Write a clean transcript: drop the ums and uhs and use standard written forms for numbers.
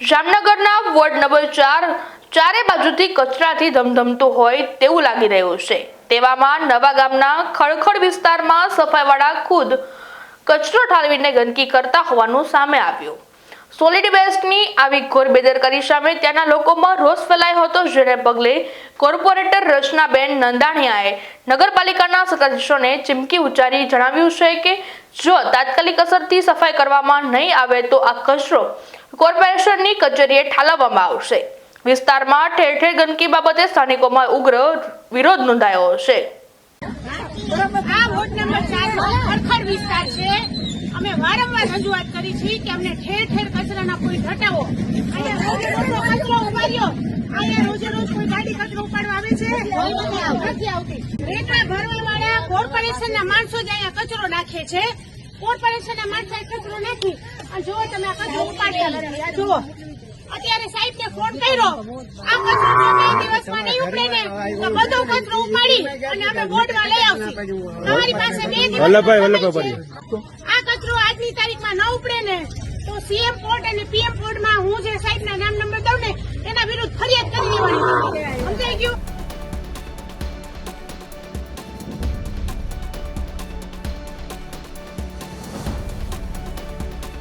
જામનગરના ward number 4 ચારે બાજુથી કચરાથી ધમધમતું હોય તેવું લાગી રહ્યું છે। તેવામાં નવા ગામના ખડખડ વિસ્તારમાં સફાઈવાળા ખુદ કચરો ઠાલવીને ગંદકી કરતા હોવાનું સામે આવ્યું। સોલિડ વેસ્ટની આવી ઘોર બેદરકારી સામે ત્યાંના લોકોમાં રોષ ફેલાયો હતો, જેને પગલે કોર્પોરેટર રચનાબેન નંદાણીયાએ નગરપાલિકાના સત્તાધીશોને ચીમકી ઉચ્ચારી જણાવ્યું છે કે જો તાત્કાલિક અસરથી સફાઈ કરવામાં નહીં આવે તો આ કચરો કોર્પોરેશનની કચેરીએ ઠાલવવામાં આવશે। વિસ્તારમાં ઠેર ઠેર ગંદકી બાબતે સ્થાનિકોમાં ઉગ્ર વિરોધ નોંધાયો છે। આ વોર્ડ નંબર 4 ખડખડ વિસ્તાર છે। અમે વારંવાર રજૂઆત કરી છે કે અમને ઠેર ઠેર કચરાના કોઈ હટાવો। અહીંયા રોજે રોજ કચરો ઉપાડ્યો, અહીંયા રોજે રોજ કોઈ ગાડી કચરો ઉપાડવા આવે છે? નથી આવતી। રેતના ભરવાવાળા કોર્પોરેશનના માણસો જ અહીંયા કચરો નાખે છે। કોર્પોરેશનના માણસો કચરો નાખી અને જો તમે આ કચરો ઉપાડ્યા જુઓ। અત્યારે સાહેબને ફોન કર્યો, આ કચરો 2 દિવસમાં નહીં ઉપડે ને તો બધો કચરો ઉપાડી અને અમે બોર્ડમાં લઈ આવશું। તમારી પાસે 2 દિવસ આ કચરો આજની તારીખમાં ન ઉપડે ને તો સીએમ પોર્ટ અને પીએમ પોર્ટમાં હું જે સાહેબના નામ નંબર દઉં ને એના વિરુદ્ધ ફરિયાદ કરી દેવાની। સમજાઈ ગયું?